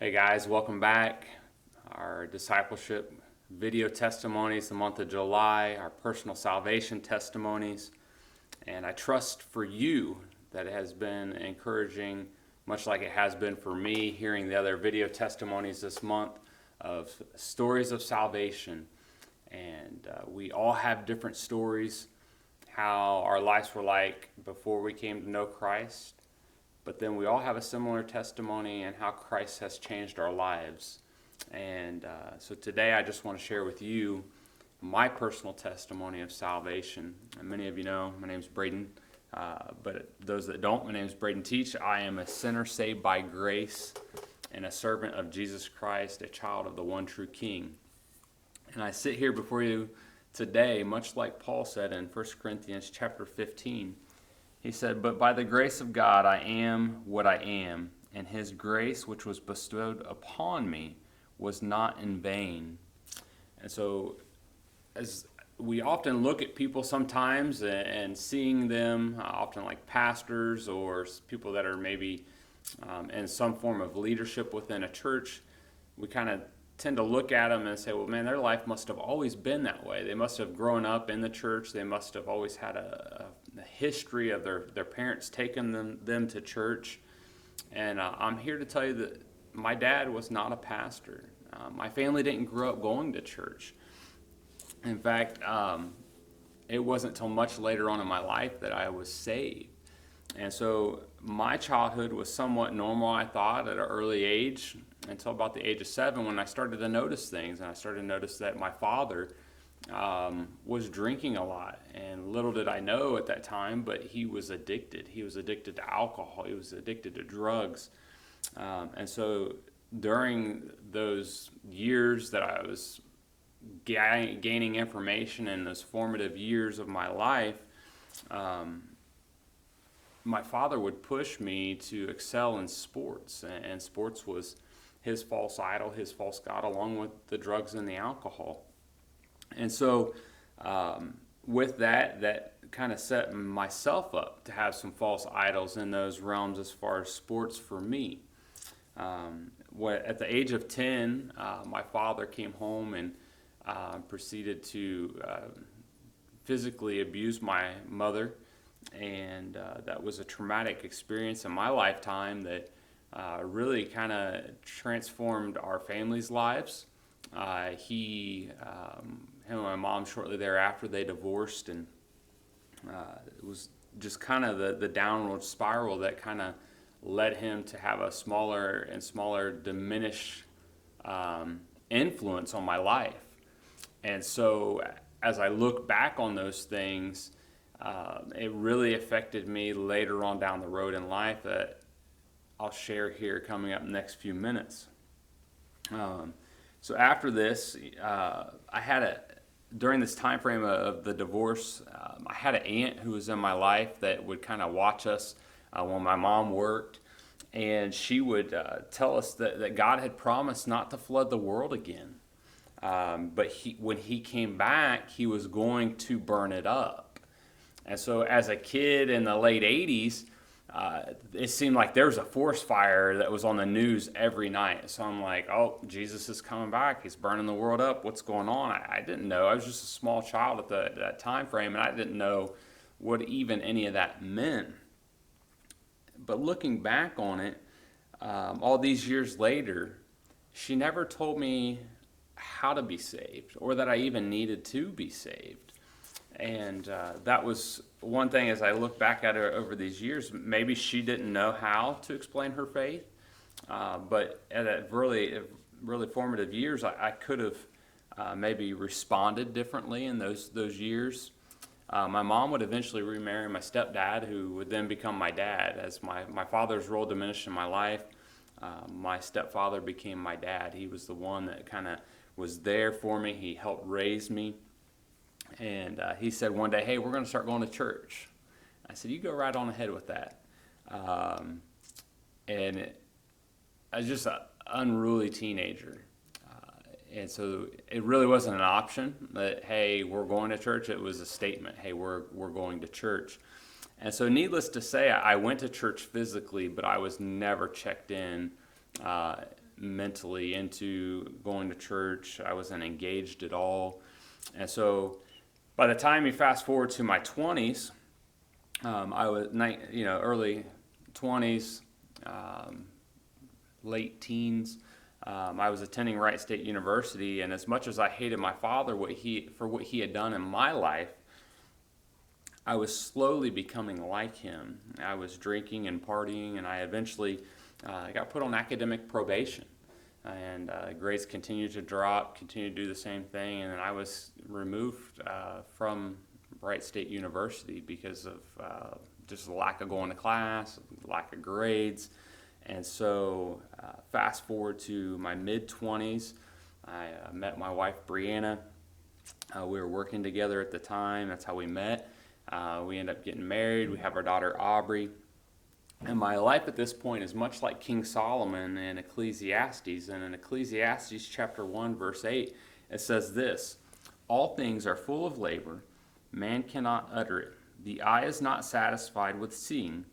Hey guys, welcome back. Our discipleship video testimonies, the month of July, our personal salvation testimonies. And I trust for you that it has been encouraging, much like it has been for me, hearing the other video testimonies this month of stories of salvation. And we all have different stories, how our lives were like before we came to know Christ. But then we all have a similar testimony and how Christ has changed our lives. And so today I just want to share with you my personal testimony of salvation. And many of you know my name's Braydon. But those that don't, my name's Braydon Teach. I am a sinner saved by grace and a servant of Jesus Christ, a child of the one true King. And I sit here before you today, much like Paul said in 1 Corinthians chapter 15. He said, "But by the grace of God I am what I am, and his grace which was bestowed upon me was not in vain." And so as we often look at people sometimes and seeing them, often like pastors or people that are maybe in some form of leadership within a church, we kind of tend to look at them and say, well, man, their life must have always been that way. They must have grown up in the church. They must have always had a history of their parents taking them to church. And I'm here to tell you that my dad was not a pastor. My family didn't grow up going to church. In fact, it wasn't until much later on in my life that I was saved. And so my childhood was somewhat normal, I thought, at an early age, until about the age of 7 when I started to notice things. And I started to notice that my father was drinking a lot. And little did I know at that time, but he was addicted. He was addicted to alcohol. He was addicted to drugs. And so during those years that I was gaining information in those formative years of my life, my father would push me to excel in sports, and sports was his false idol, his false god, along with the drugs and the alcohol. And so with that kind of set myself up to have some false idols in those realms as far as sports for me. At the age of 10, my father came home and proceeded to physically abuse my mother. And that was a traumatic experience in my lifetime that really kind of transformed our family's lives. Him and my mom, shortly thereafter, they divorced, and it was just kind of the downward spiral that kind of led him to have a smaller and smaller diminished influence on my life. And so as I look back on those things, it really affected me later on down the road in life that I'll share here coming up in the next few minutes. So after this, during this time frame of the divorce, I had an aunt who was in my life that would kind of watch us when my mom worked, and she would tell us that God had promised not to flood the world again. But when he came back, he was going to burn it up. And so as a kid in the late 80s, it seemed like there was a forest fire that was on the news every night. So I'm like, oh, Jesus is coming back. He's burning the world up. What's going on? I didn't know. I was just a small child at that time frame, and I didn't know what even any of that meant. But looking back on it, all these years later, she never told me how to be saved or that I even needed to be saved. And that was one thing as I look back at her over these years. Maybe she didn't know how to explain her faith, but at a really formative years, I could have maybe responded differently in those years. My mom would eventually remarry my stepdad, who would then become my dad. As my father's role diminished in my life, my stepfather became my dad. He was the one that kind of was there for me. He helped raise me. And he said one day, hey, we're going to start going to church. I said, you go right on ahead with that. I was just an unruly teenager. And so it really wasn't an option that, hey, we're going to church. It was a statement, hey, we're going to church. And so needless to say, I went to church physically, but I was never checked in mentally into going to church. I wasn't engaged at all. And so by the time you fast forward to my 20s, I was, early 20s, late teens. I was attending Wright State University, and as much as I hated my father for what he had done in my life, I was slowly becoming like him. I was drinking and partying, and I eventually got put on academic probation. And grades continued to drop, continued to do the same thing, and then I was removed from Wright State University because of just the lack of going to class, lack of grades. And so fast forward to my mid-20s, I met my wife, Brianna. We were working together at the time. That's how we met. We ended up getting married. We have our daughter, Aubrey. And my life at this point is much like King Solomon in Ecclesiastes. And in Ecclesiastes chapter 1, verse 8, it says this: "All things are full of labor. Man cannot utter it. The eye is not satisfied with seeing,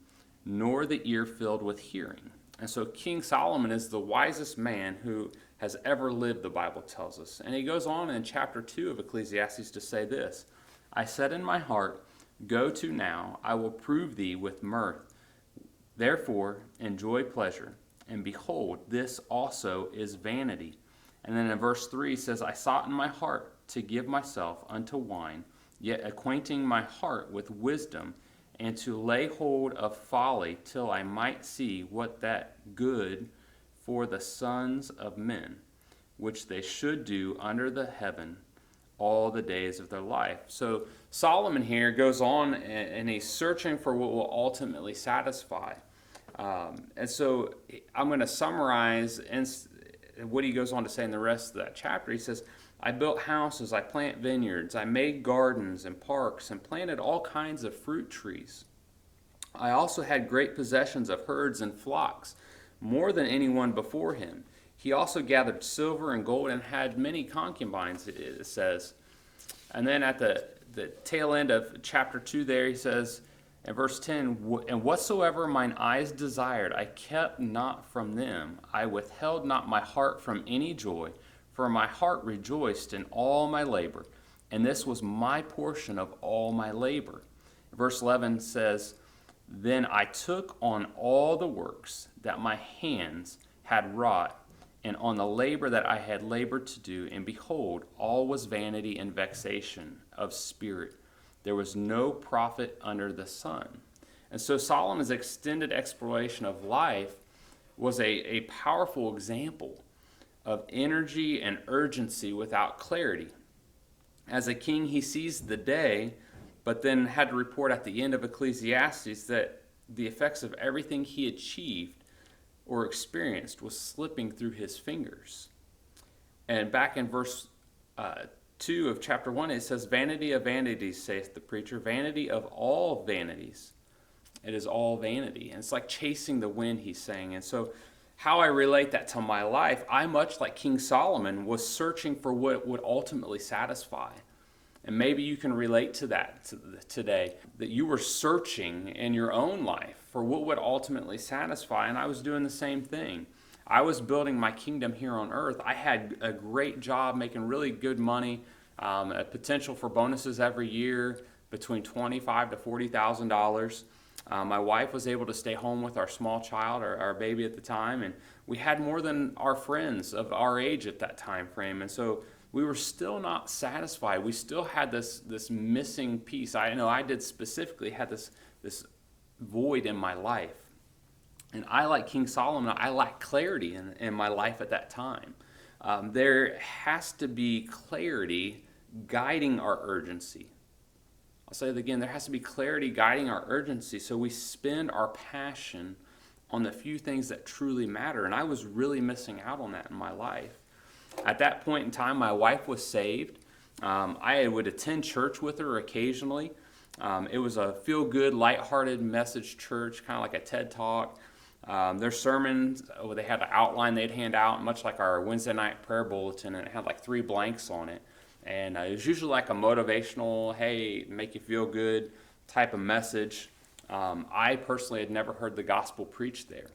nor the ear filled with hearing." And so King Solomon is the wisest man who has ever lived, the Bible tells us. And he goes on in chapter 2 of Ecclesiastes to say this: "I said in my heart, go to now, I will prove thee with mirth. Therefore enjoy pleasure, and behold, this also is vanity." And then in verse 3 it says, "I sought in my heart to give myself unto wine, yet acquainting my heart with wisdom, and to lay hold of folly, till I might see what that good for the sons of men, which they should do under the heaven all the days of their life." So Solomon here goes on and he's searching for what will ultimately satisfy. And so I'm going to summarize what he goes on to say in the rest of that chapter. He says, "I built houses, I plant vineyards, I made gardens and parks, and planted all kinds of fruit trees. I also had great possessions of herds and flocks, more than anyone before him. He also gathered silver and gold and had many concubines," it says. And then at the tail end of chapter 2 there, he says, in verse 10, "And whatsoever mine eyes desired, I kept not from them. I withheld not my heart from any joy, for my heart rejoiced in all my labor, and this was my portion of all my labor." Verse 11 says, "Then I took on all the works that my hands had wrought, and on the labor that I had labored to do, and behold, all was vanity and vexation of spirit. There was no profit under the sun." And so Solomon's extended exploration of life was a powerful example of energy and urgency without clarity. As a king, he seized the day, but then had to report at the end of Ecclesiastes that the effects of everything he achieved or experienced was slipping through his fingers. And back in verse 2 of chapter 1, it says, "Vanity of vanities, saith the preacher, vanity of all vanities. It is all vanity." And it's like chasing the wind, he's saying. And so how I relate that to my life, I, much like King Solomon, was searching for what would ultimately satisfy. And maybe you can relate to that today, that you were searching in your own life for what would ultimately satisfy. And I was doing the same thing. I was building my kingdom here on earth. I had a great job, making really good money, a potential for bonuses every year between $25,000 to $40,000. My wife was able to stay home with our small child, our baby at the time, and we had more than our friends of our age at that time frame. And so we were still not satisfied. We still had this missing piece. I know I did specifically had this void in my life. And I, like King Solomon, I lacked clarity in my life at that time. There has to be clarity guiding our urgency. I'll say it again, there has to be clarity guiding our urgency so we spend our passion on the few things that truly matter. And I was really missing out on that in my life. At that point in time, my wife was saved. I would attend church with her occasionally. It was a feel-good, lighthearted message church, kind of like a TED Talk. Their sermons, they had an outline they'd hand out, much like our Wednesday night prayer bulletin, and it had like 3 blanks on it. And it was usually like a motivational, hey, make you feel good type of message. I personally had never heard the gospel preached there.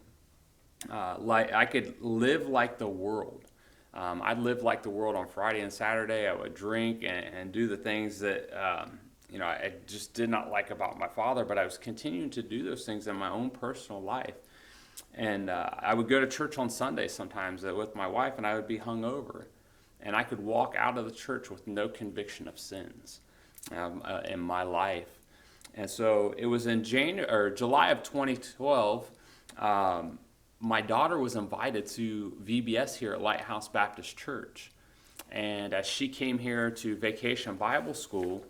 like I could live like the world. I'd live like the world on Friday and Saturday. I would drink and do the things that I just did not like about my father, but I was continuing to do those things in my own personal life. And I would go to church on Sunday sometimes with my wife, and I would be hungover, and I could walk out of the church with no conviction of sins in my life. And so it was in July of 2012. My daughter was invited to VBS here at Lighthouse Baptist Church. And as she came here to Vacation Bible School,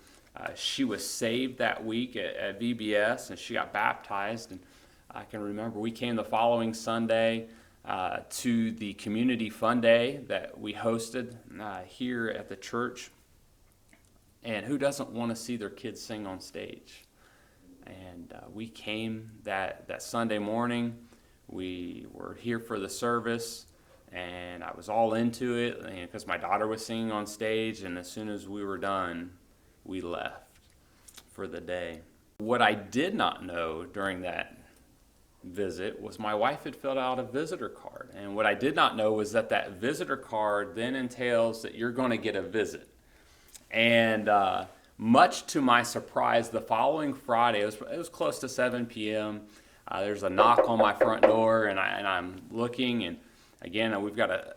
she was saved that week at VBS, and she got baptized. And I can remember we came the following Sunday to the Community Fun Day that we hosted here at the church. And who doesn't want to see their kids sing on stage? And we came that Sunday morning. We were here for the service, and I was all into it because my daughter was singing on stage, and as soon as we were done, we left for the day. What I did not know during that visit was my wife had filled out a visitor card, and what I did not know was that visitor card then entails that you're going to get a visit. And much to my surprise, the following Friday, it was close to 7 p.m., there's a knock on my front door, and I'm looking, and again, we've got a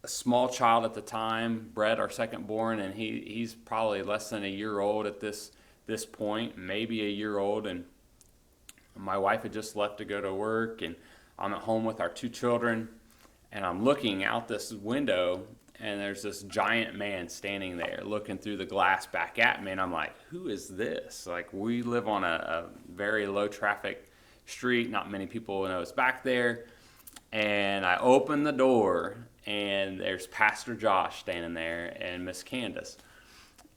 small child at the time, Brett, our second born, and he's probably less than a year old at this point, maybe a year old, and my wife had just left to go to work, and I'm at home with our two children, and I'm looking out this window, and there's this giant man standing there looking through the glass back at me, and I'm like, who is this? Like, we live on a very low traffic street, not many people know it's back there, and I open the door, and there's Pastor Josh standing there and Miss Candace,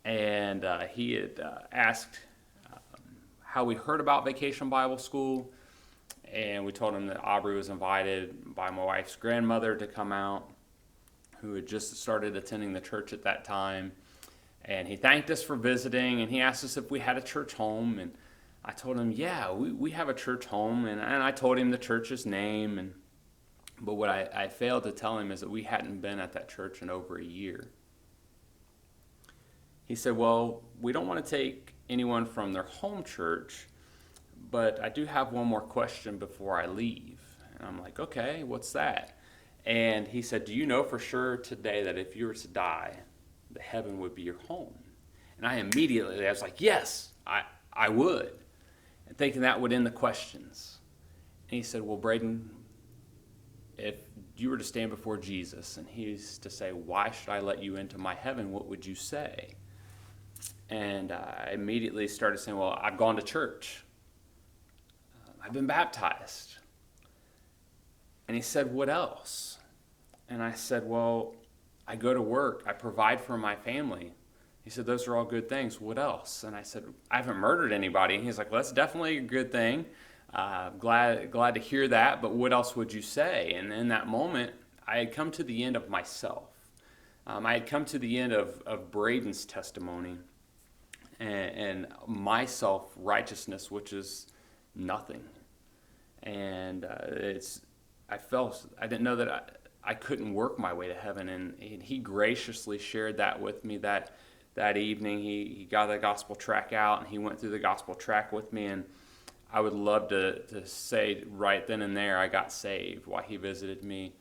and he had asked how we heard about Vacation Bible School, and we told him that Aubrey was invited by my wife's grandmother to come out, who had just started attending the church at that time, and he thanked us for visiting, and he asked us if we had a church home, and I told him, yeah, we have a church home, and I told him the church's name, but what I failed to tell him is that we hadn't been at that church in over a year. He said, well, we don't want to take anyone from their home church, but I do have one more question before I leave. And I'm like, okay, what's that? And he said, do you know for sure today that if you were to die, that heaven would be your home? And I was like, yes, I would. And thinking that would end the questions. And he said, well, Braydon, if you were to stand before Jesus and he's to say, why should I let you into my heaven, what would you say? And I immediately started saying, well, I've gone to church. I've been baptized. And he said, what else? And I said, well, I go to work. I provide for my family. He said, those are all good things. What else? And I said, I haven't murdered anybody. And he's like, well, that's definitely a good thing. Glad to hear that. But what else would you say? And in that moment, I had come to the end of myself. I had come to the end of Braydon's testimony and my self-righteousness, which is nothing. And I didn't know that I couldn't work my way to heaven. And he graciously shared that with me that evening. He got the gospel tract out, and he went through the gospel tract with me. And I would love to say right then and there I got saved while he visited me.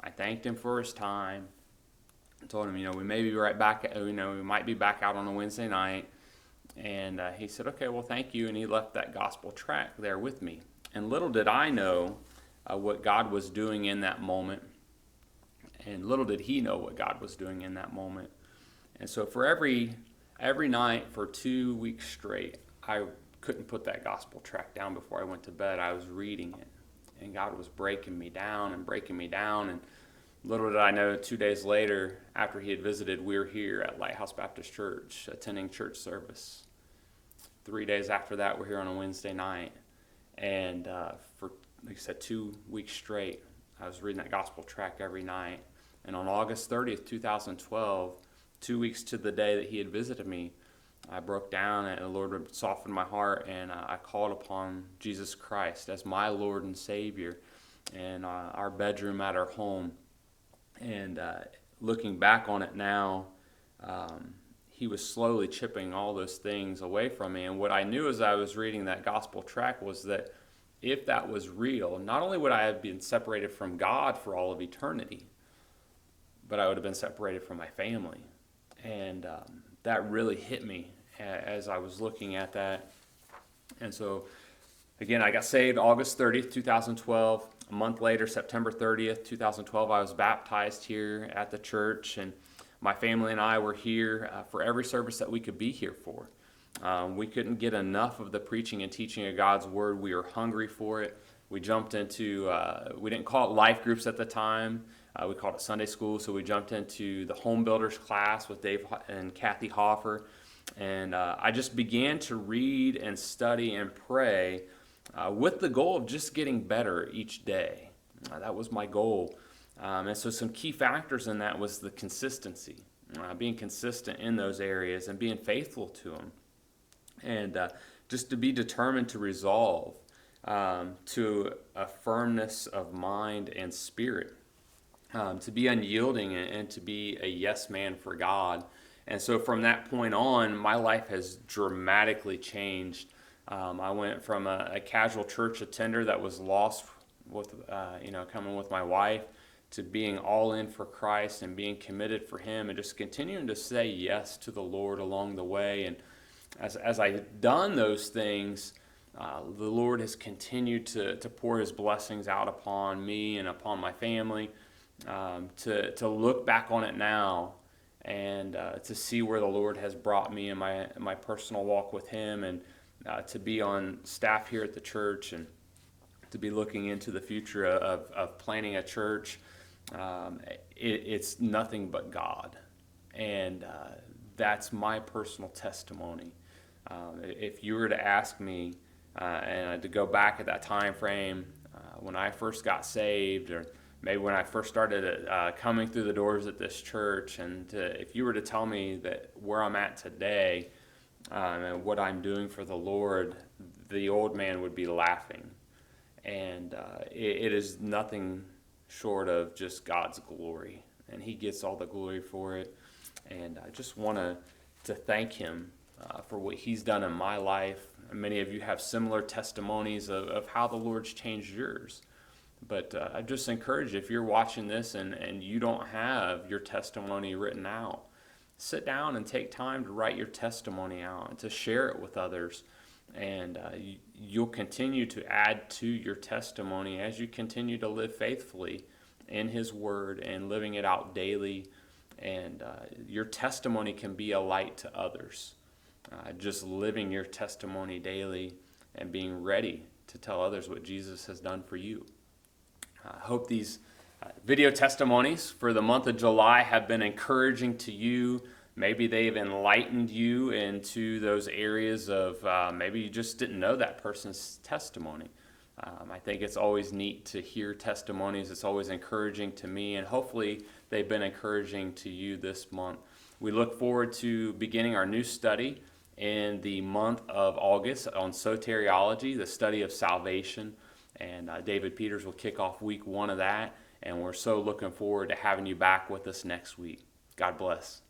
I thanked him for his time. I told him, we may be right back, we might be back out on a Wednesday night. And he said, okay, well, thank you. And he left that gospel tract there with me. And little did I know what God was doing in that moment. And little did he know what God was doing in that moment. And so for every night for 2 weeks straight, I couldn't put that gospel tract down before I went to bed. I was reading it. And God was breaking me down. And little did I know, 2 days later, after he had visited, we were here at Lighthouse Baptist Church, attending church service. 3 days after that, we're here on a Wednesday night. And for, like I said, 2 weeks straight, I was reading that gospel tract every night. And on August 30th, 2012, 2 weeks to the day that he had visited me, I broke down, and the Lord softened my heart, and I called upon Jesus Christ as my Lord and Savior. in our bedroom at our home. And looking back on it now, he was slowly chipping all those things away from me. And what I knew as I was reading that gospel tract was that if that was real, not only would I have been separated from God for all of eternity, but I would have been separated from my family. And that really hit me as I was looking at that. And so, again, I got saved August 30th, 2012. A month later, September 30th, 2012, I was baptized here at the church. And my family and I were here for every service that we could be here for. We couldn't get enough of the preaching and teaching of God's Word. We were hungry for it. We jumped into, we didn't call it life groups at the time. We called it Sunday school. So we jumped into the home builders class with Dave and Kathy Hoffer. And I just began to read and study and pray with the goal of just getting better each day. That was my goal. And so some key factors in that was the consistency, being consistent in those areas and being faithful to them. And just to be determined to resolve to a firmness of mind and spirit, to be unyielding and to be a yes man for God. And so from that point on, my life has dramatically changed. I went from a casual church attender that was lost with, coming with my wife, to being all in for Christ and being committed for Him and just continuing to say yes to the Lord along the way. And as I've done those things, the Lord has continued to pour His blessings out upon me and upon my family, to look back on it now and to see where the Lord has brought me in my personal walk with Him, and to be on staff here at the church and to be looking into the future of planning a church. It's nothing but God. And that's my personal testimony. If you were to ask me, and to go back at that time frame when I first got saved, or maybe when I first started coming through the doors at this church, and if you were to tell me that where I'm at today and what I'm doing for the Lord, the old man would be laughing. And it is nothing short of just God's glory, and He gets all the glory for it. And I just want to thank Him for what He's done in my life. Many of you have similar testimonies of how the Lord's changed yours. But I just encourage you, if you're watching this and you don't have your testimony written out, sit down and take time to write your testimony out and to share it with others. And you'll continue to add to your testimony as you continue to live faithfully in His Word and living it out daily. And your testimony can be a light to others. Just living your testimony daily and being ready to tell others what Jesus has done for you. I hope these video testimonies for the month of July have been encouraging to you. Maybe they've enlightened you into those areas of maybe you just didn't know that person's testimony. I think it's always neat to hear testimonies. It's always encouraging to me, and hopefully they've been encouraging to you this month. We look forward to beginning our new study in the month of August on soteriology, the study of salvation. And David Peters will kick off week 1 of that, and we're so looking forward to having you back with us next week. God bless.